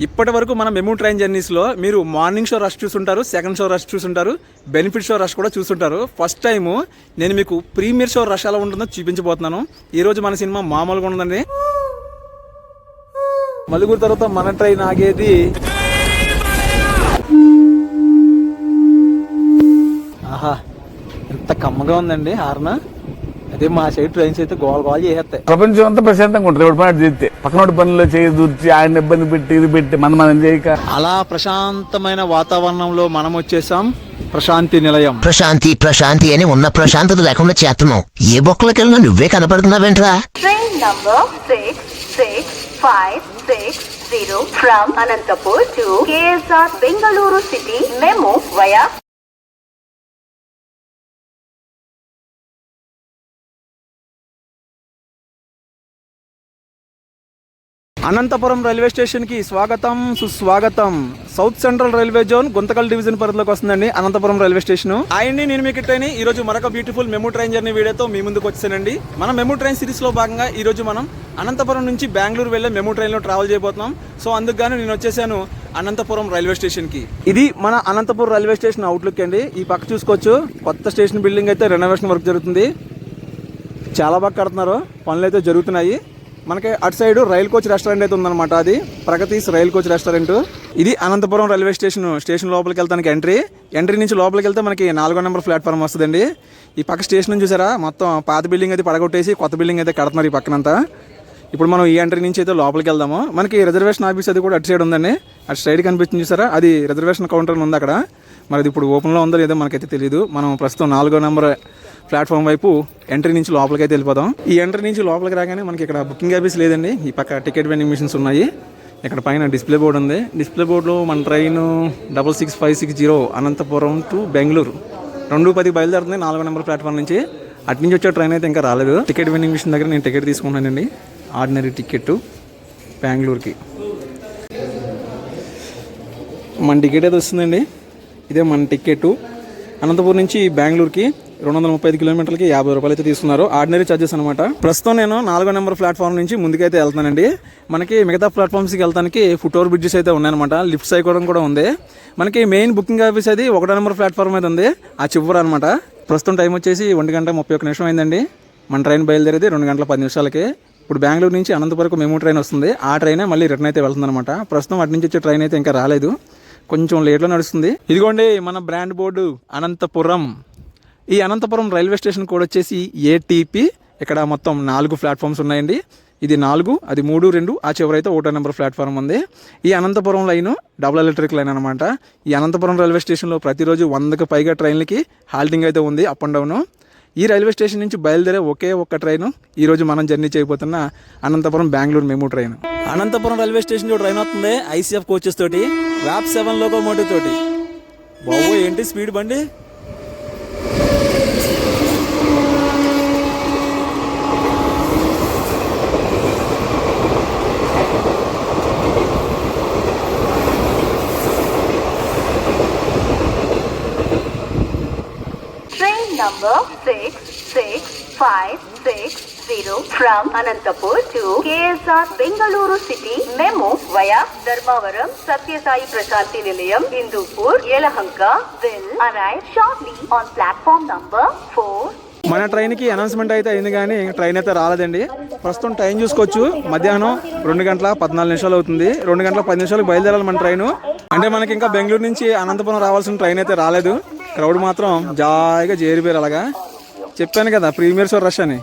ఇప్పటి వరకు మన మెమూ ట్రైన్ జర్నీస్లో మీరు మార్నింగ్ షో రష్ చూసుంటారు, సెకండ్ షో రష్ చూసుంటారు, బెనిఫిట్ షో రష్ కూడా చూసుంటారు. ఫస్ట్ టైము నేను మీకు ప్రీమియర్ షో రష్ ఎలా ఉంటుందో చూపించబోతున్నాను. ఈరోజు మన సినిమా మామూలుగా ఉంటుందండి. మలుగురు తర్వాత మన ట్రైన్ ఆగేది ఆహా ఎంత కమ్మగా ఉందండి హార్న్. అదే మా సైడ్ ట్రైన్స్ అయితే గోల్ గోల్ చేసేస్తాయి. ప్రపంచం అంతా ప్రశాంతంగా ఉంటుంది ఇప్పుడు పని చేస్తే. పక్కనోటి పనులు చేయి దూర్చి ఆయన ఇబ్బంది పెట్టి ఇది పెట్టి మనం చేయక అలా ప్రశాంతమైన వాతావరణంలో మనం వచ్చేసాం ప్రశాంతి నిలయం. ప్రశాంతి అని ఉన్న ప్రశాంతత లేకుండా చేస్తున్నావు. ఏ బొక్కలకి వెళ్ళినా నువ్వే కనపడుతున్నావేంట్రా? Train number 66560 from Anantapur to KSR Bengaluru City Memo via Anantapuram railway స్టేషన్కి స్వాగతం సుస్వాగతం. South central railway zone Guntakal division పరిధిలోకి వస్తుందండి అనంతపురం రైల్వే స్టేషన్. ఆయన్ని నేను మీకు ట్రైన్ ఈ రోజు మరొక బ్యూటిఫుల్ మెమూ ట్రైన్ జర్నీ వీడియోతో మీ ముందుకు వచ్చానండి. మన మెమూ ట్రైన్ సిరీస్ లో భాగంగా ఈ రోజు మనం అనంతపురం నుంచి బెంగళూరు వెళ్ళే మెమూ ట్రైన్ లో ట్రావెల్ చేయబోతున్నాం. సో అందుకు గాను నేను వచ్చేసాను అనంతపురం రైల్వే స్టేషన్ కి. ఇది మన అనంతపురం రైల్వే స్టేషన్ అవుట్లుక్ అండి. ఈ పక్క చూసుకోవచ్చు, కొత్త స్టేషన్ బిల్డింగ్ అయితే రెనోవేషన్ వర్క్ జరుగుతుంది. చాలా బాగా కడుతున్నారు, పనులు అయితే జరుగుతున్నాయి. మనకి అటు సైడ్ రైల్ కోచ్ రెస్టారెంట్ అయితే ఉందన్నమాట. అది ప్రగతీస్ రైల్ కోచ్ రెస్టారెంట్. ఇది అనంతపురం రైల్వే స్టేషన్ లోపలికి వెళ్తానికి ఎంట్రీ నుంచి లోపలికి వెళ్తే మనకి 4వ నెంబర్ ప్లాట్ఫామ్ వస్తుందండి. ఈ పక్క స్టేషన్ చూసారా, మొత్తం పాత బిల్డింగ్ అయితే పడగొట్టేసి కొత్త బిల్డింగ్ అయితే కడుతున్నారు ఈ పక్కనంతా. ఇప్పుడు మనం ఈ ఎంట్రీ నుంచి అయితే లోపలికి వెళ్దాము. మనకి రిజర్వేషన్ ఆఫీస్ అది కూడా అటు సైడ్ ఉందండి. అటు సైడ్ కనిపిస్తుంది చూసారా, అది రిజర్వేషన్ కౌంటర్ ఉంది అక్కడ. మరి అది ఇప్పుడు ఓపెన్లో ఉందో లేదో మనకైతే తెలియదు. మనం ప్రస్తుతం 4వ నెంబర్ ప్లాట్ఫామ్ వైపు ఎంట్రీ నుంచి లోపలికి అయితే వెళ్ళిపోదాం. ఈ ఎంట్రీ నుంచి లోపలికి రాగానే మనకి ఇక్కడ బుకింగ్ ఆఫీస్ లేదండి. ఈ పక్క టికెట్ వెండింగ్ మిషన్స్ ఉన్నాయి. ఇక్కడ పైన డిస్ప్లే బోర్డు ఉంది. డిస్ప్లే బోర్డులో మన ట్రైన్ 66560 అనంతపురం టు బెంగళూరు 2:10 బయలుదేరుతుంది 4వ నెంబర్ ప్లాట్ఫామ్ నుంచి. అటు నుంచి వచ్చే ట్రైన్ అయితే ఇంకా రాలేదు. టికెట్ వెండింగ్ మిషన్ దగ్గర నేను టికెట్ తీసుకున్నానండి, ఆర్డినరీ టికెట్ బెంగళూరుకి. మన టికెట్ అయితే వస్తుందండి. ఇదే మన టికెట్. అనంతపురం నుంచి బెంగళూరుకి 235 కిలోమీటర్లకి 50 రూపాయలు అయితే తీసుకున్నారు, ఆర్డినరీ ఛార్జెస్ అనమాట. ప్రస్తుతం నేను 4వ నెంబర్ ప్లాట్ఫామ్ నుంచి ముందుకైతే వెళ్తానండి. మనకి మిగతా ప్లాట్ఫామ్స్కి వెళ్తానికి ఫుట్ ఓవర్ బ్రిడ్జెస్ అయితే ఉన్నాయన్నమాట. లిఫ్ట్ సైకోవడం కూడా ఉంది. మనకి మెయిన్ బుకింగ్ ఆఫీస్ అది 1వ నెంబర్ ప్లాట్ఫామ్ అయితే ఉంది, ఆ చివర అనమాట. ప్రస్తుతం టైం వచ్చేసి 1:31 అయిందండి. మన ట్రైన్ బయలుదేరేది 2:10 ఇప్పుడు బెంగళూరు నుంచి అనంతపురం మెమూ ట్రైన్ వస్తుంది. ఆ ట్రైనే మళ్ళీ రిటర్న్ అయితే వెళ్తుంది అనమాట. ప్రస్తుతం అటు నుంచి వచ్చే ట్రైన్ అయితే ఇంకా రాలేదు, కొంచెం లేట్లో నడుస్తుంది. ఇదిగోండి మన బ్రాండ్ బోర్డు అనంతపురం. ఈ అనంతపురం రైల్వే స్టేషన్ కోడ్ వచ్చేసి ఏటీపీ. ఇక్కడ మొత్తం 4 ప్లాట్ఫామ్స్ ఉన్నాయండి. ఇది 4, అది 3, 2, ఆ చివరైతే 1వ నెంబర్ ప్లాట్ఫామ్ ఉంది. ఈ Anantapuram line double electric line అనమాట. ఈ అనంతపురం రైల్వే స్టేషన్లో ప్రతిరోజు 100కి పైగా ట్రైన్లకి హాల్టింగ్ అయితే ఉంది, అప్ అండ్ డౌన్. ఈ రైల్వే స్టేషన్ నుంచి బయలుదేరే ఒకే ఒక్క ట్రైన్ ఈరోజు మనం జర్నీ చేయబోతున్న Anantapuram Bengaluru MEMU train. Anantapuram railway station train వస్తుంది ఐసీఎఫ్ కోచెస్ తోటి, వ్యాప్ 7 లోకోమోటివ్ తోటి. బాబు ఏంటి స్పీడ్ బండి. train number 66560 from Anantapur to KSR Bengaluru City Memo via Dharmavaram Satyasai Prashanti Nilayam Hindupur Yelahanka will arrive shortly on platform number 4. మన ట్రైన్కి announcement అయితే అయింది కానీ ట్రైన్ అయితే రాలేదండి. ప్రస్తుతం టైం చూసుకోవచ్చు, మధ్యాహ్నం 2:14 అవుతుంది. 2:10 బయలుదేరాలి మన ట్రైన్. అంటే మనకి ఇంకా బెంగళూరు నుంచి అనంతపురం రావాల్సిన ట్రైన్ అయితే రాలేదు. క్రౌడ్ మాత్రం జాయిగా చేరిపోయారు. అలాగా చెప్పాను కదా ప్రీమియర్ షో రష్ అని.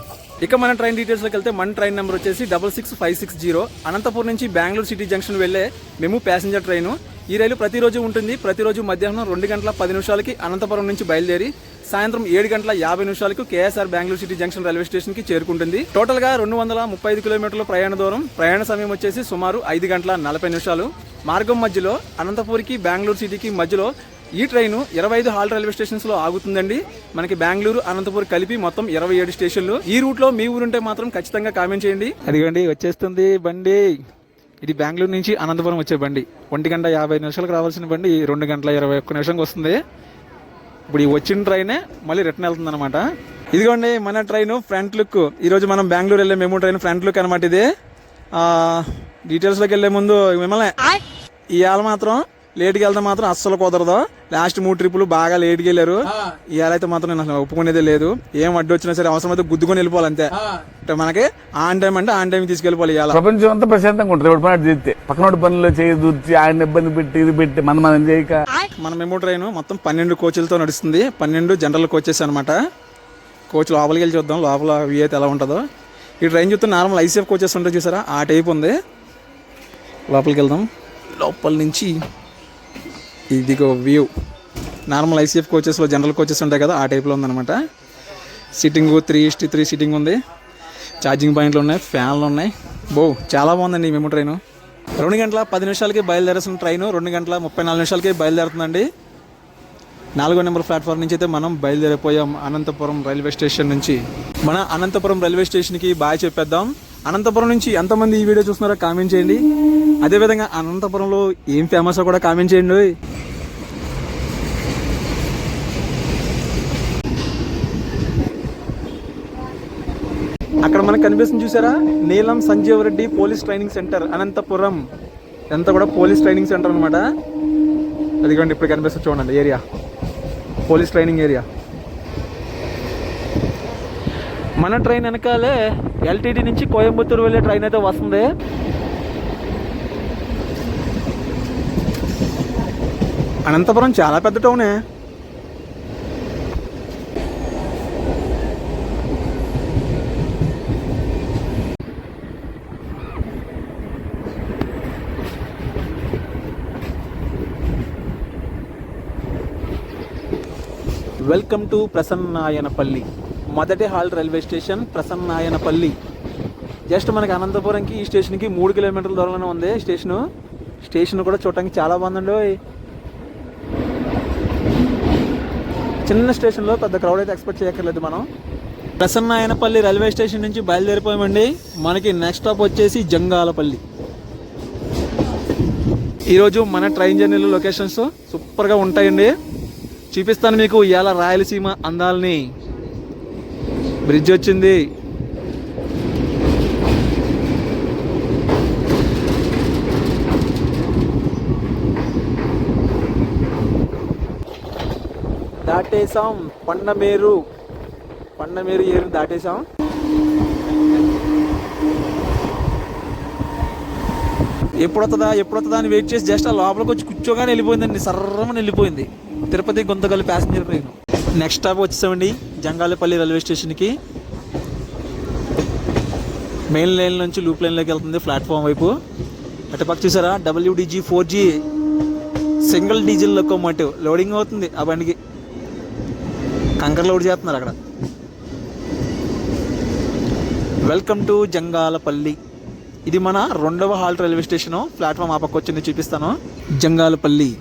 ఇక మన ట్రైన్ డీటెయిల్స్లోకి వెళ్తే మన ట్రైన్ నెంబర్ వచ్చేసి 66560 అనంతపురం నుంచి బెంగళూరు సిటీ జంక్షన్ వెళ్ళే మేము ప్యాసింజర్ ట్రైన్. ఈ రైలు ప్రతిరోజు ఉంటుంది. ప్రతిరోజు మధ్యాహ్నం 2:10 అనంతపురం నుంచి బయలుదేరి సాయంత్రం 7:50 KSR Bengaluru city junction railway station కి చేరుకుంటుంది. టోటల్ గా 235 కిలోమీటర్ల ప్రయాణ దూరం. ప్రయాణ సమయం వచ్చేసి సుమారు 5:40. మార్గం మధ్యలో అనంతపూర్కి బెంగళూరు సిటీకి మధ్యలో ఈ ట్రైన్ 25 హాల్ రైల్వే స్టేషన్స్ లో ఆగుతుందండి. మనకి బెంగళూరు అనంతపూర్ కలిపి మొత్తం 27 స్టేషన్లు. ఈ రూట్ లో మీ ఊరుంటే మాత్రం ఖచ్చితంగా కామెంట్ చేయండి. అదిగోండి వచ్చేస్తుంది బండి. ఇది బెంగళూరు నుంచి అనంతపురం వచ్చే బండి. 1:50 రావాల్సిన బండి 2:21 వస్తుంది. ఇప్పుడు ఈ వచ్చిన ట్రైనే మళ్ళీ రిటర్న్ వెళ్తుంది అనమాట. ఇదిగోండి మన ట్రైన్ ఫ్రంట్ లుక్. ఈరోజు మనం బెంగళూరు వెళ్ళే మెమూ ట్రైన్ ఫ్రంట్ లుక్ అనమాట ఇది. డీటెయిల్స్లోకి వెళ్ళే ముందు మిమ్మల్ని ఇవాళ మాత్రం లేట్కి వెళ్తే మాత్రం అస్సలు కుదరదు. లాస్ట్ 3 ట్రిప్పులు బాగా లేట్కి వెళ్ళారు. ఇవాళ అయితే మాత్రం నేను అసలు ఒప్పుకునేదే లేదు. ఏం అడ్డు వచ్చినా సరే అవసరమైతే గుద్దుకొని వెళ్ళిపోవాలి అంతే. అంటే మనకి ఆన్ టైం అంటే ఆన్ టైం తీసుకెళ్ళిపోవాలి. ఇవాళ ప్రపంచం అంతా ప్రశాంతంగా ఉంటుంది ఎవరి పని చేస్తే. పక్కనోడి పనులు చేయి దూర్చి ఆయన ఇబ్బంది పెట్టి ఇది పెట్టి మనం చేయక. మన మెమో ట్రైన్ మొత్తం 12 కోచ్లతో నడుస్తుంది. 12 జనరల్ కోచెస్ అనమాట. కోచ్ లోపలికి వెళ్ళి చూద్దాం లోపల వ్యూ అయితే ఎలా ఉంటుందో. ఈ ట్రైన్ చూస్తే నార్మల్ ఐసీఎఫ్ కోచెస్ ఉంటాయి చూసారా, ఆ టైప్ ఉంది. లోపలికి వెళ్దాం. లోపల నుంచి ఇదిగో వ్యూ. నార్మల్ ఐసీఎఫ్ కోచెస్లో జనరల్ కోచెస్ ఉంటాయి కదా, ఆ టైప్లో ఉందన్నమాట. సిట్టింగ్ 3:3 సిట్టింగ్ ఉంది. ఛార్జింగ్ పాయింట్లు ఉన్నాయి, ఫ్యాన్లు ఉన్నాయి. చాలా బాగుందండి ఈ మెమో ట్రైన్. 2 గంటల 10 నిమిషాలకి బయలుదేరాల్సిన ట్రైన్ 2 గంటల 34 నిమిషాలకి బయలుదేరుతుందండి. 4వ నెంబర్ ప్లాట్ఫామ్ నుంచి అయితే మనం బయలుదేరిపోయాం. అనంతపురం రైల్వే స్టేషన్ నుంచి మన అనంతపురం రైల్వే స్టేషన్కి బాయ్ చెప్పేద్దాం. అనంతపురం నుంచి ఎంతమంది ఈ వీడియో చూస్తున్నారో కామెంట్ చేయండి. అదేవిధంగా అనంతపురంలో ఏం ఫేమస్ కూడా కామెంట్ చేయండి. అక్కడ మనకు కనిపిస్తుంది చూసారా, Neelam Sanjiva Reddy police training centre Anantapuram. ఎంత కూడా పోలీస్ ట్రైనింగ్ సెంటర్ అనమాట. అదిగోండి ఇప్పుడు కనిపిస్తుంది చూడండి ఏరియా, పోలీస్ ట్రైనింగ్ ఏరియా. మన ట్రైన్ వెనకాలే ఎల్టీడీ నుంచి కోయంబత్తూరు వెళ్ళే ట్రైన్ అయితే వస్తుంది. అనంతపురం చాలా పెద్ద టౌనే. Welcome to Prasannayanapalli. మొదటి halt railway station Prasannayanapalli. Just మనకి అనంతపురంకి ఈ స్టేషన్కి 3 కిలోమీటర్ల దూరంలోనే ఉంది స్టేషన్ కూడా చూడటానికి చాలా బాగుందండి. చిన్న స్టేషన్లో పెద్ద క్రౌడ్ అయితే ఎక్స్పెక్ట్ చేయక్కర్లేదు మనం. ప్రసన్నాయనపల్లి రైల్వే స్టేషన్ నుంచి బయలుదేరిపోయామండి. మనకి నెక్స్ట్ స్టాప్ వచ్చేసి జంగాలపల్లి. ఈరోజు మన ట్రైన్ జర్నీలో లొకేషన్స్ సూపర్గా ఉంటాయండి. చూపిస్తాను మీకు ఇవాళ రాయలసీమ అందాలని. బ్రిడ్జ్ వచ్చింది. దాటేసాం పండమేరు ఏరు దాటేసాం. ఎప్పుడొస్తుందా అని వెయిట్ చేసి జస్ట్ ఆ లోపలికి వచ్చి కూర్చోగానే వెళ్ళిపోయిందండి. సర్రమని వెళ్ళిపోయింది. Tirupati Guntakal passenger train. Next stop వచ్చేసామండి జంగాలపల్లి రైల్వే స్టేషన్కి. మెయిన్ లైన్ నుంచి లూప్ లైన్లోకి వెళ్తుంది ప్లాట్ఫామ్ వైపు. అటుపక్క చూసారా WDG 4G single diesel locomotive loading అవుతుంది. ఆ బండికి కంకర్ లోడ్ చేస్తున్నారు అక్కడ. Welcome to Jangalapalli. ఇది మన 2వ హాల్ట్ రైల్వే స్టేషను. ప్లాట్ఫామ్ ఆ పక్క వచ్చింది చూపిస్తాను. జంగాలపల్లి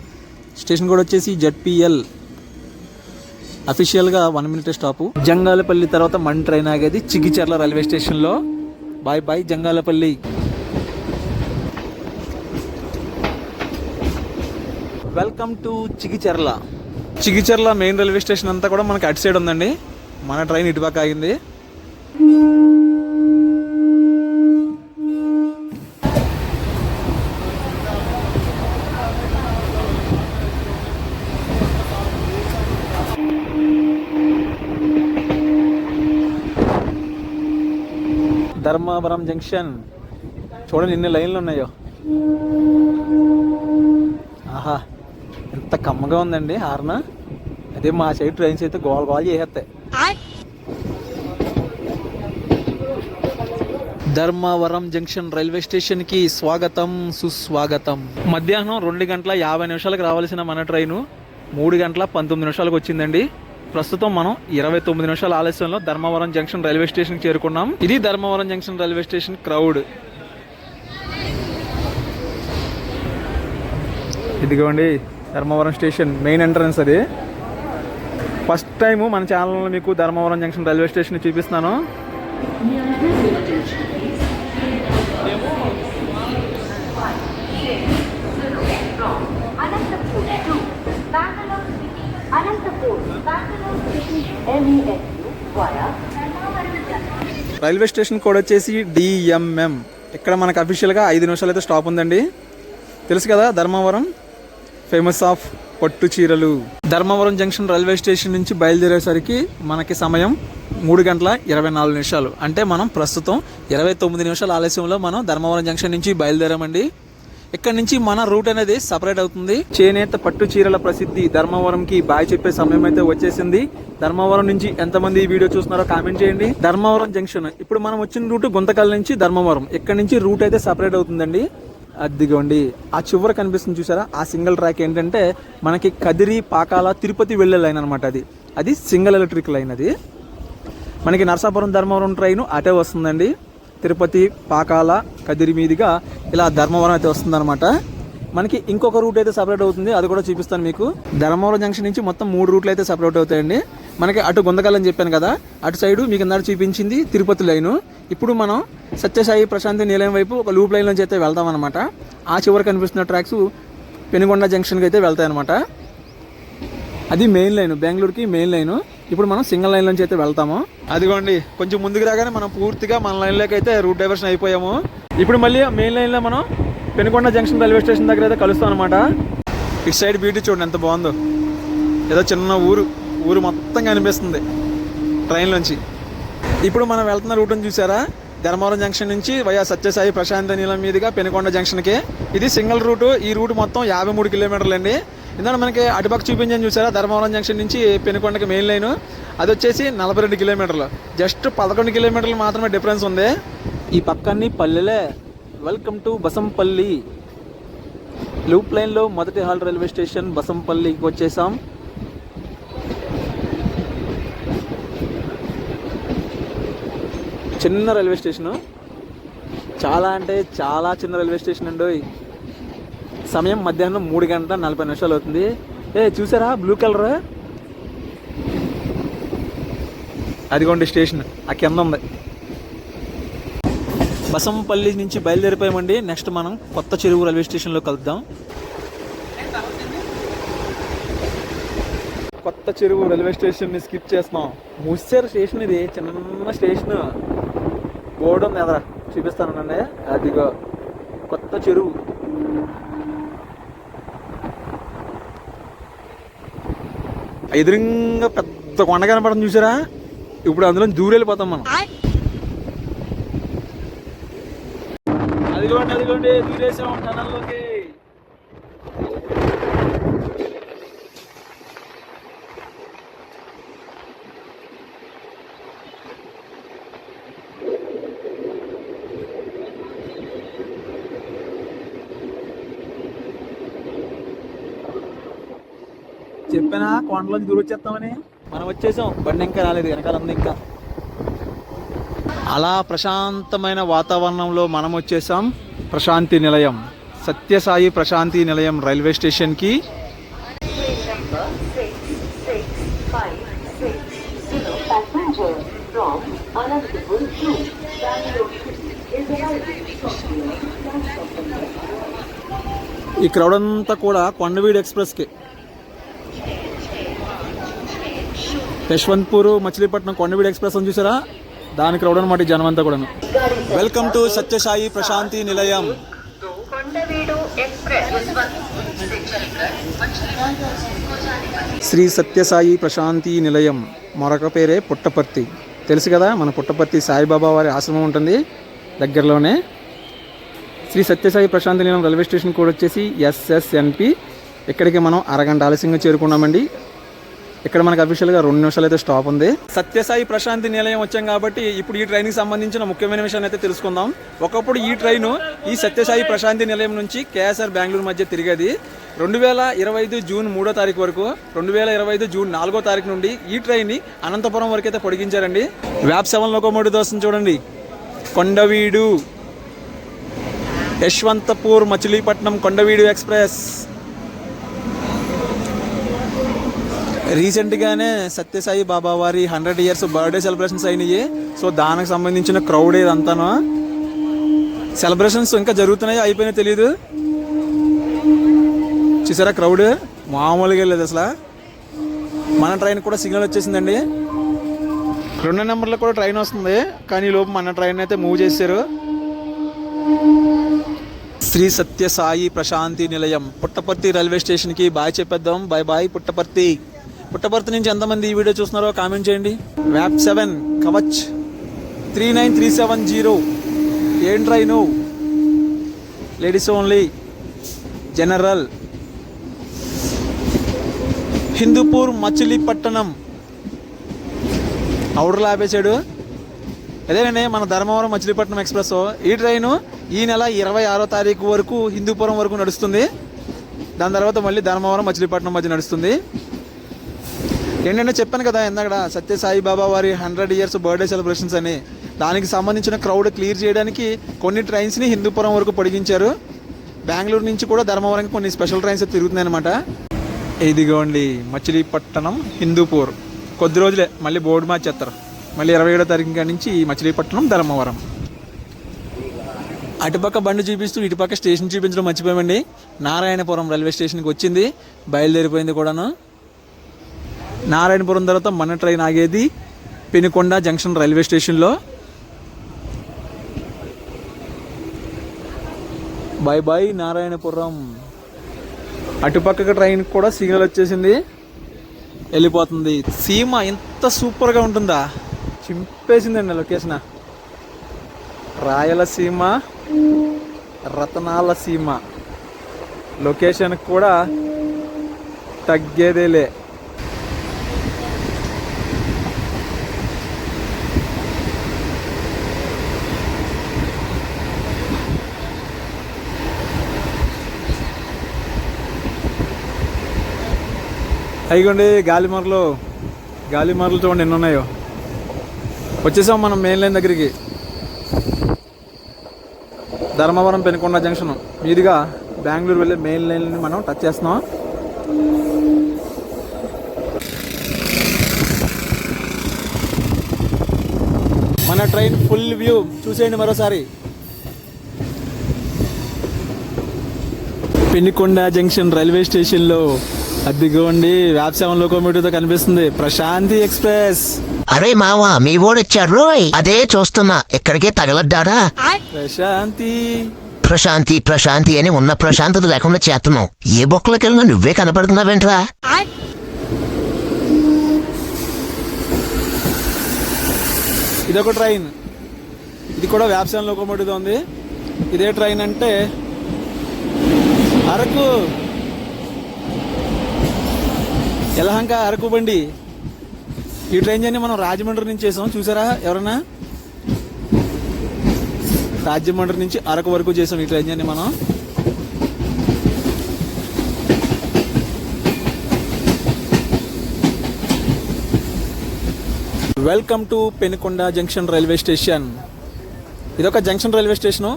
స్టేషన్ కూడా వచ్చేసి ZPL. అఫీషియల్గా 1 మినిట్ స్టాపు. జంగాలపల్లి తర్వాత మన ట్రైన్ ఆగేది చిగిచెర్ల రైల్వే స్టేషన్లో. Bye Jangalapalli. Welcome to Chigicherla main railway station అంతా కూడా మనకి అటు సైడ్ ఉందండి. మన ట్రైన్ ఇటుపక్క ఆగింది. ధర్మవరం జంక్షన్ చూడండి ఎన్ని లైన్లు ఉన్నాయో. ఆహా ఎంత కమ్మగా ఉందండి హార్న్. అదే మా సైడ్ ట్రైన్స్ అయితే గోల్ చేసేస్తాయి. ధర్మవరం జంక్షన్ రైల్వే స్టేషన్కి స్వాగతం సుస్వాగతం. మధ్యాహ్నం 2 గంటల 50 నిమిషాలకు రావాల్సిన మన ట్రైను 3 గంటల 19 నిమిషాలకు వచ్చిందండి. ప్రస్తుతం మనం 29 నిమిషాల ఆలస్యంలో ధర్మవరం జంక్షన్ రైల్వే స్టేషన్కి చేరుకున్నాం. ఇది Dharmavaram junction railway station crowd. ఇదిగోండి ధర్మవరం స్టేషన్ మెయిన్ ఎంట్రన్స్. అది ఫస్ట్ టైము మన ఛానల్లో మీకు ధర్మవరం జంక్షన్ రైల్వే స్టేషన్ చూపిస్తున్నాను. రైల్వే స్టేషన్ కోడ్ వచ్చేసి DMM. ఇక్కడ మనకు అఫీషియల్గా 5 నిమిషాలు అయితే స్టాప్ ఉందండి. తెలుసు కదా ధర్మవరం ఫేమస్ ఆఫ్ పట్టు చీరలు. ధర్మవరం జంక్షన్ రైల్వే స్టేషన్ నుంచి బయలుదేరేసరికి మనకి సమయం 3:24. అంటే మనం ప్రస్తుతం 29 నిమిషాల ఆలస్యంలో మనం ధర్మవరం జంక్షన్ నుంచి బయలుదేరామండి. ఇక్కడ నుంచి మన రూట్ అనేది సపరేట్ అవుతుంది. చేనేత పట్టు చీరల ప్రసిద్ధి ధర్మవరంకి బాయ్ చెప్పే సమయం అయితే వచ్చేసింది. ధర్మవరం నుంచి ఎంతమంది ఈ వీడియో చూస్తున్నారో కామెంట్ చేయండి. ధర్మవరం జంక్షన్ ఇప్పుడు మనం వచ్చిన రూట్ గుంతకల్ నుంచి ధర్మవరం. ఇక్కడ నుంచి రూట్ అయితే సపరేట్ అవుతుందండి. అదిగోండి ఆ చివర కనిపిస్తుంది చూసారా, ఆ సింగిల్ ట్రాక్ ఏంటంటే మనకి కదిరి పాకాల తిరుపతి వెళ్ళే లైన్ అనమాట. అది సింగిల్ ఎలక్ట్రిక్ లైన్. అది మనకి నరసాపురం ధర్మవరం ట్రైన్ అటే వస్తుందండి. తిరుపతి పాకాల కదిరి మీదుగా ఇలా ధర్మవరం అయితే వస్తుందన్నమాట. మనకి ఇంకొక రూట్ అయితే సపరేట్ అవుతుంది, అది కూడా చూపిస్తాను మీకు. ధర్మవరం జంక్షన్ నుంచి మొత్తం 3 రూట్లు అయితే సపరేట్ అవుతాయండి. మనకి అటు గుంతకల్ అని చెప్పాను కదా, అటు సైడు మీకు ఇందాక చూపించింది తిరుపతి లైను. ఇప్పుడు మనం సత్యసాయి ప్రశాంతి నిలయం వైపు ఒక లూప్ లైన్ నుంచి అయితే వెళ్తాం అనమాట. ఆ చివరి కనిపిస్తున్న ట్రాక్స్ పెనుగొండ జంక్షన్కి అయితే వెళ్తాయి అనమాట. అది మెయిన్ లైన్, బెంగళూరుకి మెయిన్ లైన్. ఇప్పుడు మనం సింగిల్ లైన్ నుంచి అయితే వెళ్తాము. అదిగోండి కొంచెం ముందుకు రాగానే మనం పూర్తిగా మన లైన్లోకి అయితే రూట్ డైవర్షన్ అయిపోయాము. ఇప్పుడు మళ్ళీ మెయిన్ లైన్లో మనం పెనుగొండ జంక్షన్ రైల్వే స్టేషన్ దగ్గర అయితే కలుస్తాం అనమాట. ఇటు సైడ్ బ్యూటీ చూడండి ఎంత బాగుందో, ఏదో చిన్న ఊరు మొత్తం కనిపిస్తుంది ట్రైన్లోంచి. ఇప్పుడు మనం వెళ్తున్న రూట్ని చూసారా, ధర్మవరం జంక్షన్ నుంచి వయా సత్యసాయి ప్రశాంత నీలం మీదుగా పెనుగొండ జంక్షన్కి. ఇది సింగిల్ రూటు. ఈ రూట్ మొత్తం 53 కిలోమీటర్లు అండి. ఇందాక మనకి అటుపక్క చూపించాను చూసారా, ధర్మవరం జంక్షన్ నుంచి పెనుకొండకి మెయిన్ లైన్, అది వచ్చేసి 42 కిలోమీటర్లు. జస్ట్ 11 కిలోమీటర్లు మాత్రమే డిఫరెన్స్ ఉంది. ఈ పక్కన్ని పల్లెలే. Welcome to Basampalli. లూప్ లైన్లో మొదటి హాల్ రైల్వే స్టేషన్ బసంపల్లికి వచ్చేసాం. చిన్న రైల్వే స్టేషను, చాలా అంటే చాలా చిన్న రైల్వే స్టేషన్ అండి. సమయం మధ్యాహ్నం 3:40 అవుతుంది. చూసారా బ్లూ కలర్, అదిగోండి స్టేషన్ ఆ కింద ఉంది. బసంపల్లి నుంచి బయలుదేరిపోయామండి. నెక్స్ట్ మనం కొత్త చెరువు రైల్వే స్టేషన్లో కలుద్దాం. కొత్త చెరువు రైల్వే స్టేషన్ని స్కిప్ చేస్తున్నాం. ముస్సేరు స్టేషన్, ఇది చిన్న స్టేషన్. బోర్డు ఉంది ఎదరా, చూపిస్తానండి. అదిగో కొత్త చెరువు. ఎదురుగా పెద్ద కొండ కనపడుతుంది చూసారా, ఇప్పుడు అందులో దూరెళ్ళిపోతాం మనం. అదిగోండి దూరేసాం టనల్లోకి. చెప్పానా కొండలోంచి దూరం వచ్చేస్తామని. మనం వచ్చేసాం, బండి ఇంకా రాలేదు, వెనకాల ఉంది ఇంకా. అలా ప్రశాంతమైన వాతావరణంలో మనం వచ్చేసాం ప్రశాంతి నిలయం, సత్యసాయి ప్రశాంతి నిలయం రైల్వే స్టేషన్కి. ఈ క్రౌడ్ అంతా కూడా కొండవీడు ఎక్స్ప్రెస్కి. యశ్వంత్పూర్ మచిలీపట్నం కొండవీడు ఎక్స్ప్రెస్ అని చూసారా, దాని క్రౌడ్ అనమాట జనం అంతా కూడా. వెల్కమ్ టు సత్యసాయి ప్రశాంతి నిలయం. శ్రీ సత్యసాయి ప్రశాంతి నిలయం, మరొక పేరే పుట్టపర్తి. తెలుసు కదా, మన పుట్టపర్తి సాయిబాబా వారి ఆశ్రమం ఉంటుంది దగ్గరలోనే. శ్రీ సత్యసాయి ప్రశాంతి నిలయం రైల్వే స్టేషన్ కోడ్ వచ్చేసి SSNP. ఇక్కడికి మనం అరగంట ఆలస్యంగా చేరుకున్నామండి. ఇక్కడ మనకు అఫీషియల్గా 2 నిమిషాలు అయితే స్టాప్ ఉంది. సత్యసాయి ప్రశాంతి నిలయం వచ్చాం కాబట్టి ఇప్పుడు ఈ ట్రైన్కి సంబంధించిన ముఖ్యమైన విషయాన్ని అయితే తెలుసుకుందాం. ఒకప్పుడు ఈ ట్రైను ఈ సత్యసాయి ప్రశాంతి నిలయం నుంచి KSR బెంగళూరు మధ్య తిరిగేది. 2025 జూన్ 3వ తారీఖు వరకు, 2025 జూన్ 4వ తారీఖు నుండి ఈ ట్రైన్ని అనంతపురం వరకు అయితే పొడిగించారండి. వ్యాప్ 7 లోకోమోటివ్ వస్తుంది చూడండి. కొండవీడు యశ్వంతపూర్ మచిలీపట్నం కొండవీడు ఎక్స్ప్రెస్. రీసెంట్గానే సత్యసాయి బాబా వారి 100 ఇయర్స్ బర్త్డే సెలబ్రేషన్స్ అయినాయి. సో దానికి సంబంధించిన క్రౌడ్ ఇదంతాను. సెలబ్రేషన్స్ ఇంకా జరుగుతున్నాయి, అయిపోయినా తెలియదు. చూసారా క్రౌడ్ మామూలుగా లేదు అసలు. మన ట్రైన్ కూడా సిగ్నల్ వచ్చేసిందండి. 2 నెంబర్లో కూడా ట్రైన్ వస్తుంది, కానీ లోపు మన ట్రైన్ అయితే మూవ్ చేశారు. శ్రీ సత్యసాయి ప్రశాంతి నిలయం పుట్టపర్తి రైల్వే స్టేషన్కి బాయ్ చెప్పేద్దాం. Bye bye Puttaparthi. పుట్టపర్తి నుంచి ఎంతమంది ఈ వీడియో చూస్తున్నారో కామెంట్ చేయండి. వ్యాప్ 7 కవచ్ 39370 ఏం train, ladies only, general. Hindupur Machilipatnam అవుటర్లో ఆపేశాడు. అదేనండి మన ధర్మవరం మచిలీపట్నం ఎక్స్ప్రెస్. ఈ ట్రైను ఈ నెల 26వ తారీఖు వరకు హిందూపురం వరకు నడుస్తుంది. దాని తర్వాత మళ్ళీ ధర్మవరం మచిలీపట్నం మధ్య నడుస్తుంది. ఏంటంటే చెప్పాను కదా ఇందాక సత్యసాయి బాబా వారి 100 years బర్త్డే సెలబ్రేషన్స్ అని, దానికి సంబంధించిన క్రౌడ్ క్లియర్ చేయడానికి కొన్ని ట్రైన్స్ని హిందూపురం వరకు పొడిగించారు. బెంగళూరు నుంచి కూడా ధర్మవరంకి కొన్ని స్పెషల్ ట్రైన్స్ తిరుగుతున్నాయి అనమాట. ఇదిగోండి మచిలీపట్నం హిందూపూర్. కొద్ది రోజులే మళ్ళీ బోర్డు మార్చేస్తారు. మళ్ళీ 27వ తారీఖు కాడి నుంచి మచిలీపట్నం ధర్మవరం. అటుపక్క బండి చూపిస్తూ ఇటుపక్క స్టేషన్ చూపించడం మర్చిపోయామండి. నారాయణపురం రైల్వే స్టేషన్కి వచ్చింది, బయలుదేరిపోయింది కూడాను. నారాయణపురం తర్వాత మన ట్రైన్ ఆగేది పెనుకొండ జంక్షన్ రైల్వే స్టేషన్లో. Bye bye Narayanapuram. అటుపక్క ట్రైన్ కూడా సిగ్నల్ వచ్చేసింది, వెళ్ళిపోతుంది. సీమ ఎంత సూపర్గా ఉంటుందా, చింపేసిందండి లొకేషన్. రాయలసీమ రతనాల సీమ లొకేషన్ కూడా తగ్గేదేలే. అయిగోండి గాలిమర్లు చూడండి ఎన్ని ఉన్నాయో. వచ్చేసాం మనం మెయిన్ లైన్ దగ్గరికి. ధర్మవరం పెనుకొండ జంక్షన్ మీదుగా బెంగళూరు వెళ్ళే మెయిన్ లైన్ని మనం టచ్ చేస్తున్నాం. మన ట్రైన్ ఫుల్ వ్యూ చూసేయండి మరోసారి. పెనుకొండ జంక్షన్ రైల్వే స్టేషన్లో అదిగోండి వ్యాప్ 7 లోకోమోటివ్తో కనిపిస్తుంది ప్రశాంతి ఎక్స్ప్రెస్. అరే మావా మీ ఓడొచ్చారు రోయ్, అదే చూస్తున్నా. ఎక్కడికే తగలడ్డారా? ప్రశాంతి అని ఉన్న ప్రశాంతత లేకుండా చేస్తున్నావు. ఏ బొక్కలోకి వెళ్ళినా నువ్వే కనపడుతున్నావేంట్రా? ఇదొక ట్రైన్, ఇది కూడా వ్యాప్ 7 లోకోమోటివ్తో ఉంది. ఇదే ట్రైన్ అంటే అరకు యలహంక అరకు బండి. ఈ ట్రైన్ జర్నీ మనం రాజమండ్రి నుంచి చేసాం, చూసారా ఎవరన్నా? రాజమండ్రి నుంచి అరకు వరకు చేసాం ఈ ట్రైన్ జర్నీ మనం. Welcome to Penukonda junction railway station. ఇదొక జంక్షన్ రైల్వే స్టేషను.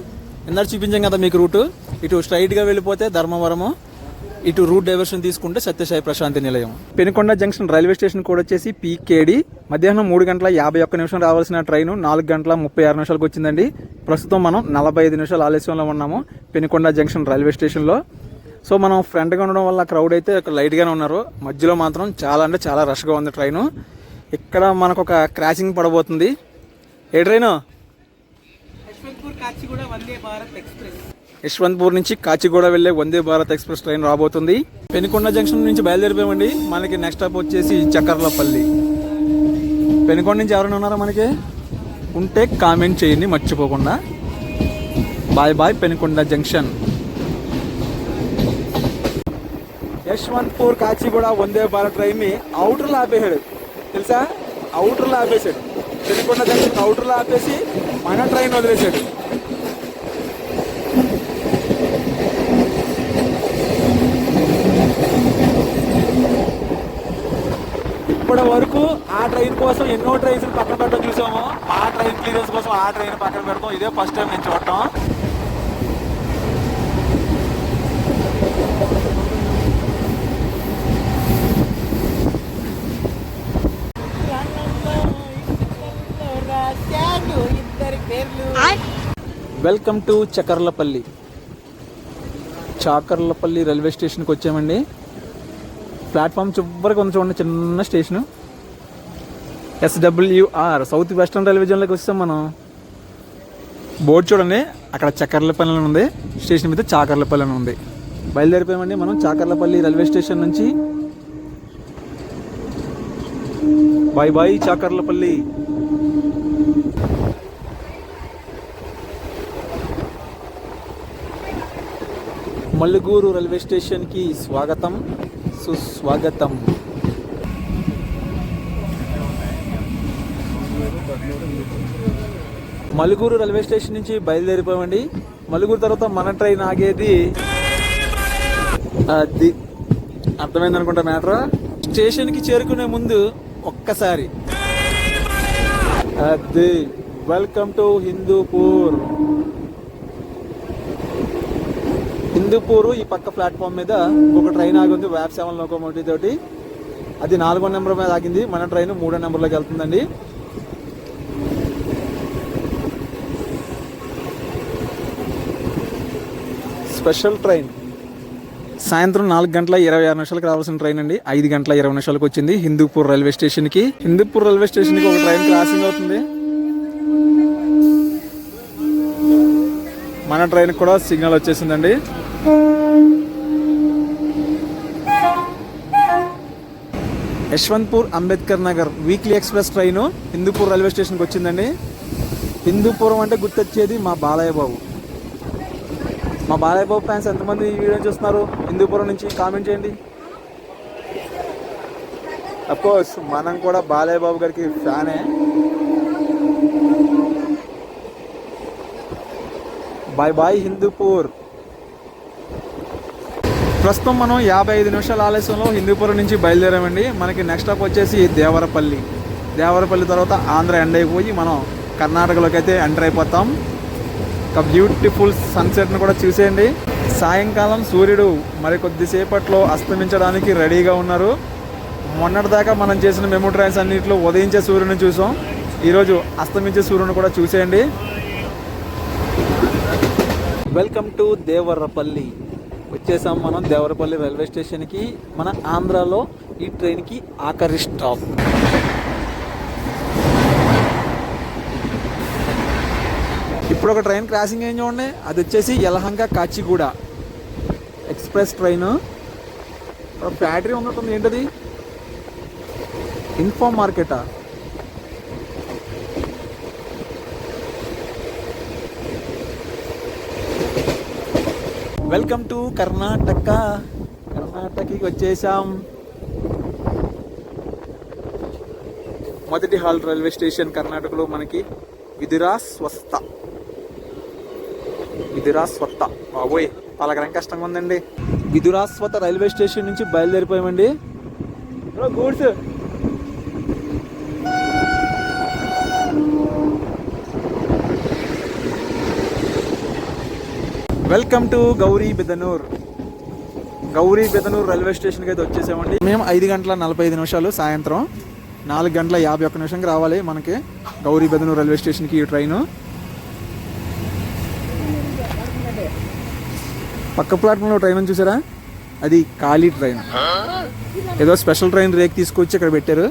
ఇందాక చూపించాం కదా మీకు రూటు. ఇటు స్ట్రైట్గా వెళ్ళిపోతే ధర్మవరము, ఇటు రూట్ డైవర్షన్ తీసుకుంటే సత్యసాయి ప్రశాంతి నిలయం. Penukonda junction railway station code వచ్చేసి పీకేడి. మధ్యాహ్నం 3:51 రావాల్సిన ట్రైను 4:36 వచ్చిందండి. ప్రస్తుతం మనం 45 నిమిషాలు ఆలస్యంలో ఉన్నాము పెనుకొండ జంక్షన్ రైల్వే స్టేషన్లో. సో మనం ఫ్రంట్గా ఉండడం వల్ల క్రౌడ్ అయితే లైట్గానే ఉన్నారు. మధ్యలో మాత్రం చాలా అంటే చాలా రష్గా ఉంది ట్రైను. ఇక్కడ మనకు ఒక క్రాసింగ్ పడబోతుంది. ఏ ట్రైను? యశ్వంత్పూర్ నుంచి కాచిగూడ వెళ్ళే వందే భారత్ ఎక్స్ప్రెస్ ట్రైన్ రాబోతుంది. పెనుకొండ జంక్షన్ నుంచి బయలుదేరిపోయామండి. మనకి నెక్స్ట్ స్టాప్ వచ్చేసి చక్కర్లపల్లి. పెనుకొండ నుంచి ఎవరైనా ఉన్నారా మనకి? ఉంటే కామెంట్ చేయండి మర్చిపోకుండా. Bye bye Penukonda junction. Yesvantpur Kacheguda Vande Bharat ట్రైన్ని అవుటర్లో ఆపేసాడు తెలుసా? అవుటర్లో ఆపేసాడు. పెనుకొండ జంక్షన్ అవుటర్లో ఆపేసి మన ట్రైన్ వదిలేశాడు. ఇప్పటి వరకు ఆ ట్రైన్ కోసం ఎన్నో ట్రైన్స్ పక్కన పెట్టడం చూసాము. ఆ ట్రైన్ క్లియరెన్స్ కోసం ఆ ట్రైన్ పక్కన పెడతాం. ఇదే ఫస్ట్ టైం నేను చూడటం. Welcome to Chakkarlapalli. Chakarlapalli railway స్టేషన్కి వచ్చామండి. ప్లాట్ఫామ్ చివరికి ఉంది చూడండి, చిన్న station. SWR south western railway జోన్లోకి వస్తాం మనం. బోర్డు చూడండి, అక్కడ చక్కర్లపల్లి అని ఉంది, స్టేషన్ మీద చాకర్లపల్లి అని ఉంది. బయలుదేరిపోయామండి మనం చాకర్లపల్లి రైల్వే స్టేషన్ నుంచి. Bye bye Chakarlapalli. Malluguru railway స్టేషన్కి స్వాగతం సుస్వాగతం. మల్లుగూరు రైల్వే స్టేషన్ నుంచి బయలుదేరిపోయామండి. మల్లుగూరు తర్వాత మన ట్రైన్ ఆగేది అది అర్థమైంది అనుకుంటా మ్యాటర్. స్టేషన్కి చేరుకునే ముందు ఒక్కసారి అది వెల్కమ్ టు హిందూపూర్. హిందూపూర్ ఈ పక్క ప్లాట్ఫామ్ మీద ఒక ట్రైన్ ఆగింది వ్యాప్ 7 లోకోమోటివ్ తోటి. అది 4వ నెంబర్ మీద ఆగింది. మన ట్రైన్ 3వ నెంబర్లోకి వెళ్తుందండి. స్పెషల్ ట్రైన్ సాయంత్రం 4:26 రావాల్సిన ట్రైన్ అండి. 5:20 వచ్చింది హిందూపూర్ రైల్వే స్టేషన్కి. హిందూపూర్ రైల్వే స్టేషన్కి ఒక ట్రైన్ క్రాసింగ్ అవుతుంది. మన ట్రైన్ కూడా సిగ్నల్ వచ్చేసిందండి. Yesvantpur Ambedkar Nagar weekly express train Hindupur railway స్టేషన్కి వచ్చిందండి. హిందూపురం అంటే గుర్తొచ్చేది మా బాలయ్య బాబు. మా బాలయ్య బాబు ఫ్యాన్స్ ఎంతమంది ఈ వీడియో చూస్తున్నారు హిందూపురం నుంచి కామెంట్ చేయండి. అఫ్కోర్స్ మనం కూడా బాలయ్య బాబు గారికి ఫ్యానే. Bye bye Hindupur. ప్రస్తుతం మనం 55 నిమిషాల ఆలస్యంలో హిందూపురం నుంచి బయలుదేరామండి. మనకి నెక్స్ట్ స్టాప్ వచ్చేసి దేవరపల్లి. దేవరపల్లి తర్వాత ఆంధ్ర ఎండ్ అయిపోయి మనం కర్ణాటకలోకి అయితే ఎంటర్ అయిపోతాం. ఒక బ్యూటిఫుల్ సన్సెట్ను కూడా చూసేయండి. సాయంకాలం సూర్యుడు మరి కొద్దిసేపట్లో అస్తమించడానికి రెడీగా ఉన్నారు. మొన్నటిదాకా మనం చేసిన మెమో ట్రైన్స్ అన్నింటిలో ఉదయించే సూర్యుని చూసాం. ఈరోజు అస్తమించే సూర్యుని కూడా చూసేయండి. Welcome to Devarapalli. వచ్చేసాం మనం దేవరపల్లి రైల్వే స్టేషన్కి. మన ఆంధ్రాలో ఈ ట్రైన్కి ఆఖరి స్టాప్. ఇప్పుడు ఒక ట్రైన్ క్రాసింగ్ ఏం చూడండి. అది వచ్చేసి Yelahanka Kacheguda express train. Factory ఉన్నట్టుంది. ఏంటది? ఇన్ఫామ్ మార్కెటా? Welcome to Karnataka. కర్ణాటకకి వచ్చేసాం. మొదటి హాల్ రైల్వే స్టేషన్ కర్ణాటకలో మనకి విదురాస్వత్త. విదురాస్వత్త బాబోయ్ పలకరం కష్టంగా ఉందండి. విదురాస్వత్త రైల్వే స్టేషన్ నుంచి బయలుదేరిపోయామండి. Goods welcome to Gauribidanur. Gauribidanur railway స్టేషన్కి అయితే వచ్చేసామండి. మేము 5:45 సాయంత్రం 4:51 రావాలి మనకి గౌరీబిదనూర్ రైల్వే స్టేషన్కి ఈ ట్రైను. పక్క ప్లాట్ఫామ్లో ట్రైన్ చూసారా? అది ఖాళీ ట్రైన్. ఏదో స్పెషల్ ట్రైన్ రేక్ తీసుకొచ్చి ఇక్కడ పెట్టారు.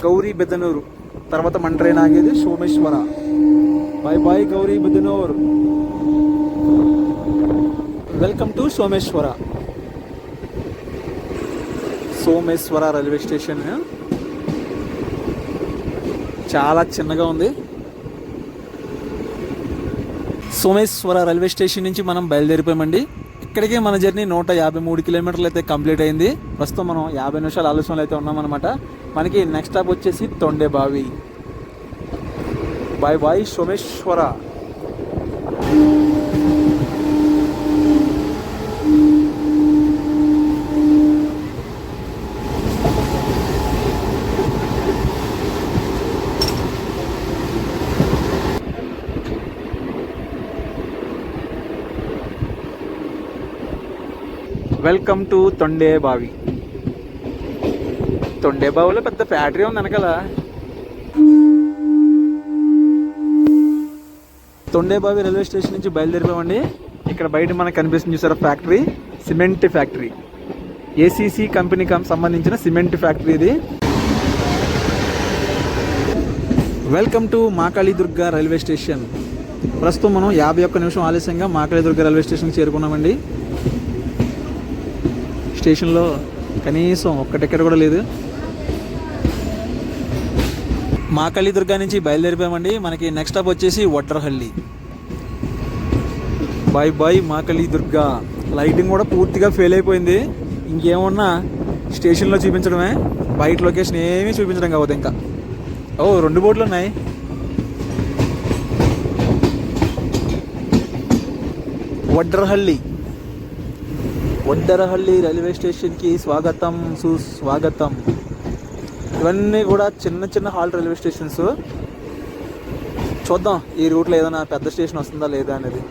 గౌరీబిదనూరు తర్వాత మన ట్రైన్ ఆగేది Someshwara. Bye bye Gauribidanur. Welcome to Someshwara. Someshwara railway station చాలా చిన్నగా ఉంది. సోమేశ్వర రైల్వే స్టేషన్ నుంచి మనం బయలుదేరిపోయామండి. ఇక్కడికే మన జర్నీ 153 కిలోమీటర్లు అయితే కంప్లీట్ అయింది. ప్రస్తుతం మనం 50 నిమిషాల ఆలస్యంలో అయితే ఉన్నామన్నమాట. మనకి నెక్స్ట్ స్టాప్ వచ్చేసి Tondebavi. Bye bye Someshwara. Welcome to Tondebavi. తొండేబావిలో పెద్ద ఫ్యాక్టరీ ఉంది వెనకాల. తొండేబావి రైల్వే స్టేషన్ నుంచి బయలుదేరిపోయామండి. ఇక్కడ బయట మనకు కనిపిస్తుంది చూసారా ఫ్యాక్టరీ, సిమెంట్ ఫ్యాక్టరీ. ఏసీసీ కంపెనీకి సంబంధించిన సిమెంట్ ఫ్యాక్టరీ ఇది. Welcome to Makalidurga railway station. ప్రస్తుతం మనం 51 నిమిషం ఆలస్యంగా మాకాళీదుర్గ రైల్వే స్టేషన్కి చేరుకున్నామండి. స్టేషన్లో కనీసం ఒక్క టికెట్ కూడా లేదు. మాకాళీదుర్గ నుంచి బయలుదేరిపోయామండి. మనకి నెక్స్ట్ స్టాప్ వచ్చేసి Vadrahalli. Bye bye Makalidurga. Lighting కూడా పూర్తిగా ఫెయిల్ అయిపోయింది. ఇంకేమన్నా స్టేషన్లో చూపించడమే, బయట లొకేషన్ ఏమీ చూపించడం కావద్దు. ఇంకా 2 బోట్లు ఉన్నాయి. వడ్డరహల్లి రైల్వే స్టేషన్కి స్వాగతం సుస్వాగతం. ఇవన్నీ కూడా చిన్న చిన్న హాల్ రైల్వే స్టేషన్స్. చూద్దాం ఈ రూట్లో ఏదైనా పెద్ద స్టేషన్ వస్తుందా లేదా అనేది.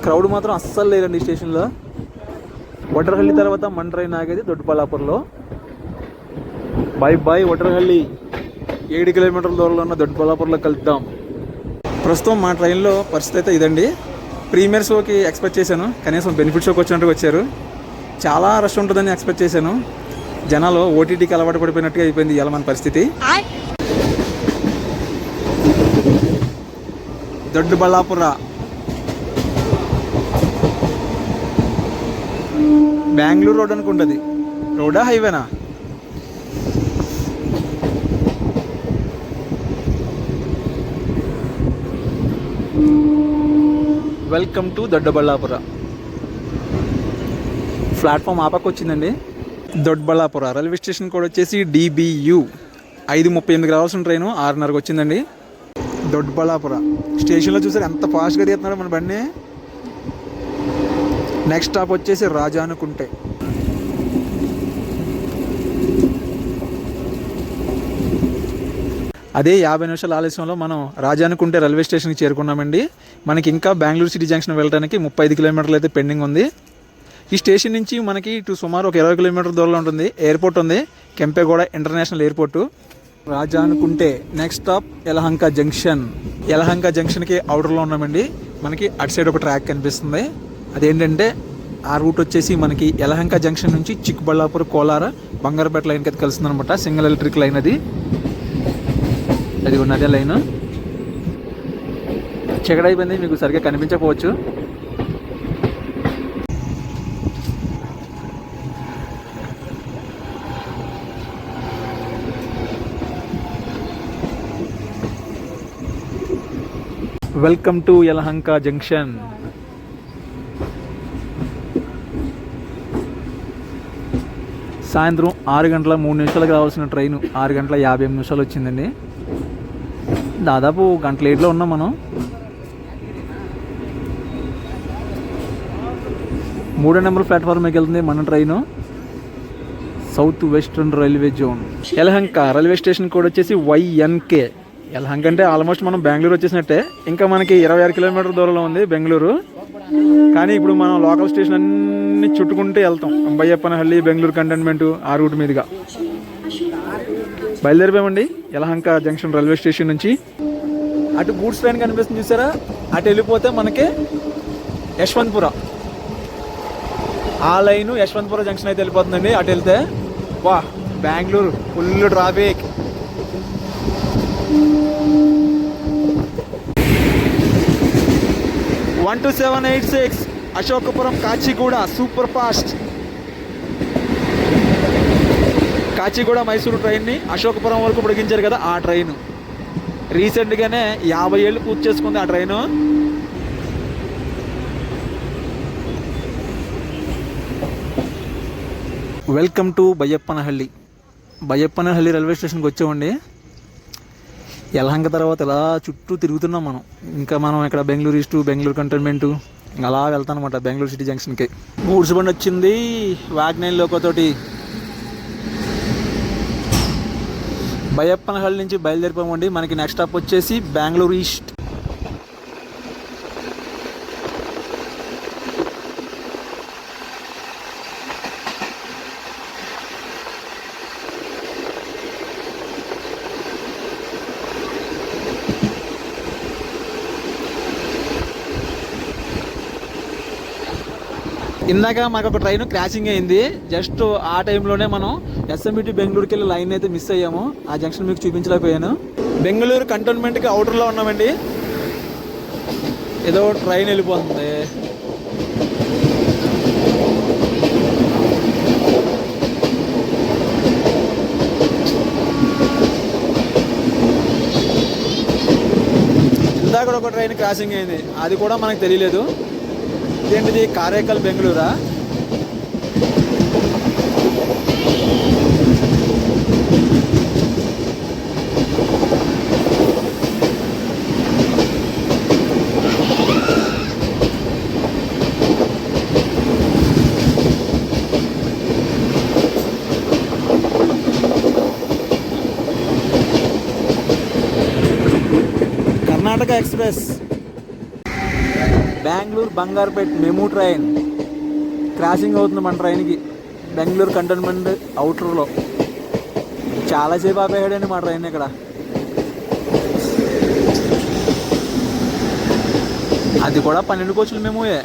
క్రౌడ్ మాత్రం అస్సలు లేదండి ఈ స్టేషన్లో. వడ్డరహల్లి తర్వాత మన ట్రైన్ ఆగేది దొడ్డిబళ్ళాపూర్లో. Bye bye వడ్డరహల్లి. 7 కిలోమీటర్ల దూరంలో ఉన్న దొడ్డిబళ్ళాపూర్లో కలుద్దాం. ప్రస్తుతం మా ట్రైన్లో పరిస్థితి అయితే ఇదండి. ప్రీమియర్ షోకి ఎక్స్పెక్ట్ చేశాను, కనీసం బెనిఫిట్ షోకి వచ్చినట్టుగా వచ్చారు. చాలా రష్ ఉంటుందని ఎక్స్పెక్ట్ చేశాను. జనాలు ఓటీటీకి అలవాటు పడిపోయినట్టుగా అయిపోయింది ఇవాళ మన పరిస్థితి. దొడ్డిబళ్ళాపుర బెంగళూరు రోడ్ అనుకుంటుంది. రోడా హైవేనా? Welcome to Doddaballapura. ప్లాట్ఫామ్ ఆపక్క వచ్చిందండి. దొడ్డబళ్ళాపుర రైల్వే స్టేషన్ కూడా వచ్చేసి DBU. 5:38 రావాల్సిన ట్రైను 6:30కి వచ్చిందండి. దొడ్డబళ్ళాపుర స్టేషన్లో చూసారు ఎంత ఫాస్ట్గా తీస్తున్నారో మన బండి. నెక్స్ట్ స్టాప్ వచ్చేసి రాజానుకుంటే. అదే 50 నిమిషాల ఆలస్యంలో మనం రాజానుకుంటే రైల్వే స్టేషన్కి చేరుకున్నామండి. మనకి ఇంకా బెంగళూరు సిటీ జంక్షన్ వెళ్ళడానికి 35 కిలోమీటర్లు అయితే పెండింగ్ ఉంది. ఈ స్టేషన్ నుంచి మనకి ఇటు సుమారు ఒక 20 కిలోమీటర్ల దూరంలో ఉంటుంది. ఎయిర్పోర్ట్ ఉంది, కెంపెగౌడ ఇంటర్నేషనల్ ఎయిర్పోర్టు. రాజానుకుంటే next stop Yelahanka junction. Yelahanka జంక్షన్కి అవుటర్లో ఉన్నామండి. మనకి అటు సైడ్ ఒక ట్రాక్ కనిపిస్తుంది. అదేంటంటే ఆ రూట్ వచ్చేసి మనకి యలహంక జంక్షన్ నుంచి చిక్కబళ్ళాపూర్, కోలార, బంగారపేట లైన్కి అయితే కలుస్తుంది అనమాట. సింగిల్ ఎలక్ట్రిక్ లైన్ అది ఉన్నదే లైన్. చెగడైపోయింది, మీకు సరిగ్గా కనిపించకపోవచ్చు. Welcome to Yelahanka junction. సాయంత్రం 6:03 రావాల్సిన ట్రైన్ 6:58 వచ్చిందండి. దాదాపు గంట లేట్లో ఉన్నాం మనం. 3వ నెంబర్ ప్లాట్ఫామ్కి వెళ్తుంది మన train. South western railway zone. Yelahanka railway station కూడా వచ్చేసి YNK. యలహంక అంటే ఆల్మోస్ట్ మనం బెంగళూరు వచ్చేసినట్టే. ఇంకా మనకి 26 కిలోమీటర్ల దూరంలో ఉంది బెంగళూరు. కానీ ఇప్పుడు మనం లోకల్ స్టేషన్ అన్ని చుట్టుకుంటూ వెళ్తాం. బయ్యప్పనహల్లి, బెంగళూరు కంటోన్మెంట్ ఆ రూట్ మీదుగా బయలుదేరిపోయామండి యలహంక జంక్షన్ రైల్వే స్టేషన్ నుంచి. అటు గూడ్స్ ట్రైన్ కనిపిస్తుంది చూసారా, అటు వెళ్ళిపోతే మనకి యశ్వంతపుర. ఆ లైను యశ్వంతపుర జంక్షన్ అయితే వెళ్ళిపోతుందండి. అటు వెళ్తే వా Bengaluru full traffic. One 2786 Ashokapuram Kacheguda super fast. Kacheguda Mysuru ట్రైన్ని అశోకపురం వరకు పొడిగించారు కదా, ఆ ట్రైన్ రీసెంట్గానే 50 ఏళ్ళు పూర్తి చేసుకుంది ఆ train. Welcome to Byappanahalli. Byappanahalli railway స్టేషన్కి వచ్చామండి. యలహంక తర్వాత ఇలా చుట్టూ తిరుగుతున్నాం మనం. ఇంకా మనం ఇక్కడ బెంగళూరు ఈస్ట్, బెంగళూరు కంటోన్మెంటు అలా వెళ్తాం అనమాట బెంగళూరు సిటీ జంక్షన్కి. గూడ్స్ బండి వచ్చింది వాగ్నైన్ లోకోతోటి. బయ్యప్పనహల్లి నుంచి బయలుదేరిపోమండి. మనకి నెక్స్ట్ స్టాప్ వచ్చేసి బెంగళూరు ఈస్ట్. ఇందాక మాకు ఒక ట్రైన్ క్రాషింగ్ అయింది. జస్ట్ ఆ టైంలోనే మనం SMBT బెంగళూరుకి వెళ్ళి లైన్ అయితే మిస్ అయ్యాము. ఆ జంక్షన్ మీకు చూపించలేకపోయాను. బెంగళూరు కంటోన్మెంట్కి అవుటర్లో ఉన్నామండి. ఏదో ట్రైన్ వెళ్ళిపోతుంది. ఇందాక ఒక ట్రైన్ క్రాసింగ్ అయింది, అది కూడా మనకు తెలియలేదు. ఇదేంటిది, కారైకల్ బెంగళూరా? Karnataka express Bengaluru Bangarapet MEMU train crossing అవుతుంది మన ట్రైన్కి బెంగళూరు కంటోన్మెంట్ అవుటర్లో. చాలాసేపు ఆపేయడండి మా ట్రైన్ ఇక్కడ. అది కూడా 12 కోచ్లు మెమూయే.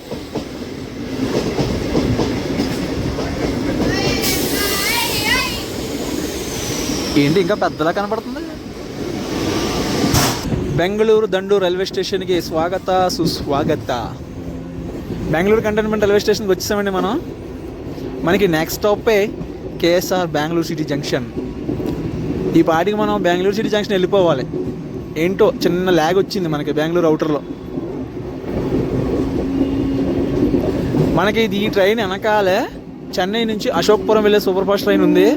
ఏంటి ఇంకా పెద్దలా కనపడుతుంది. బెంగళూరు దండు రైల్వే స్టేషన్కి స్వాగత సుస్వాగత. బెంగళూరు కంటోన్మెంట్ రైల్వే స్టేషన్కి వచ్చేసామండి మనం. మనకి నెక్స్ట్ స్టాపే కేఎస్ఆర్ బెంగళూరు సిటీ జంక్షన్. ఈ పాటికి మనం బెంగళూరు సిటీ జంక్షన్ వెళ్ళిపోవాలి. ఏంటో చిన్న ల్యాగ్ వచ్చింది మనకి బెంగళూరు అవుటర్లో. మనకి ఈ ట్రైన్ వెనకాలే చెన్నై నుంచి అశోక్పురం వెళ్ళే సూపర్ ఫాస్ట్ ట్రైన్ ఉంది.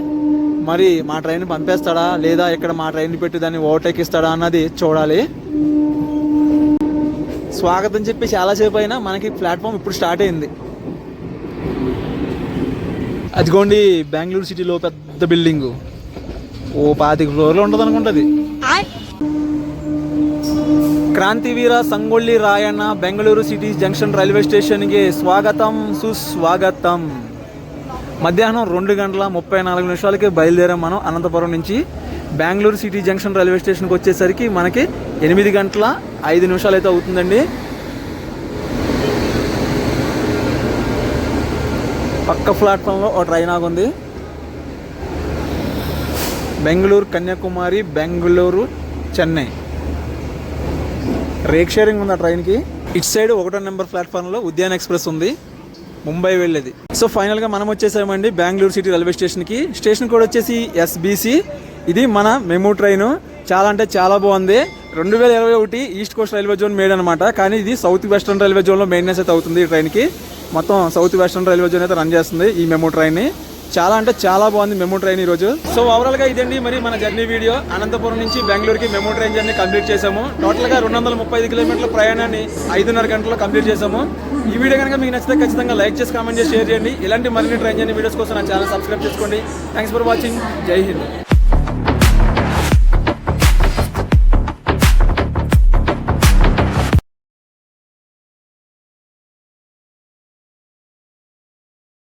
మరి మా ట్రైన్ పంపేస్తాడా లేదా ఇక్కడ మా ట్రైన్ పెట్టి దాన్ని ఓవర్టేక్ ఇస్తాడా అన్నది చూడాలి. స్వాగతం చెప్పి చాలాసేపు అయినా మనకి ప్లాట్ఫామ్ ఇప్పుడు స్టార్ట్ అయింది. అదిగోండి బెంగళూరు సిటీలో పెద్ద బిల్డింగు, ఓ 25 ఫ్లోర్లో ఉంటుంది అనుకుంటుంది. Krantivira Sangolli Rayanna Bengaluru city junction railway స్టేషన్కి స్వాగతం సుస్వాగతం. మధ్యాహ్నం 2:34 బయలుదేరాం మనం అనంతపురం నుంచి. బెంగళూరు సిటీ జంక్షన్ రైల్వే స్టేషన్కి వచ్చేసరికి మనకి 8:05 అయితే అవుతుందండి. పక్క ప్లాట్ఫామ్లో ఒక ట్రైన్ ఆగుంది. బెంగళూరు కన్యాకుమారి, బెంగళూరు చెన్నై రేక్ షేరింగ్ ఉంది ఆ ట్రైన్కి. ఇటు సైడ్ 1వ నెంబర్ ప్లాట్ఫామ్లో ఉద్యాన్ ఎక్స్ప్రెస్ ఉంది, ముంబై వెళ్ళేది. సో ఫైనల్గా మనం వచ్చేసామండి బెంగళూరు సిటీ రైల్వే స్టేషన్కి. స్టేషన్ కోడ్ వచ్చేసి SBC. ఇది మన మెమూ ట్రైన్. చాలా అంటే చాలా బాగుంది. 2021 east Coast railway zone made అనమాట. కానీ ఇది సౌత్ వెస్టర్న్ రైల్వే జోన్లో మెయింటెనెన్స్ అయితే అవుతుంది. ఈ ట్రైన్కి మొత్తం సౌత్ వెస్టర్న్ రైల్వే జోన్ అయితే రన్ చేస్తుంది ఈ మెమూ ట్రైన్ని. చాలా అంటే చాలా బాగుంది మెమూ ట్రైన్ ఈరోజు. సో ఓవరాల్గా ఇదండి మరి మన జర్నీ వీడియో. అనంతపురం నుంచి బెంగళూరుకి మెమూ ట్రైన్ జర్నీ కంప్లీట్ చేసాము. టోటల్గా 235 కిలోమీటర్ల ప్రయాణాన్ని 5:30 గంటల్లో కంప్లీట్ చేసాము. ఈ వీడియో కనుక మీకు నచ్చితే ఖచ్చితంగా లైక్ చేసి కామెంట్ చేసి షేర్ చేయండి. ఇలాంటి మరిన్ని ట్రైన్ జర్నీ వీడియోస్ కోసం నా ఛానల్ సబ్స్క్రైబ్ చేసుకోండి. Thanks for watching. జై హింద్.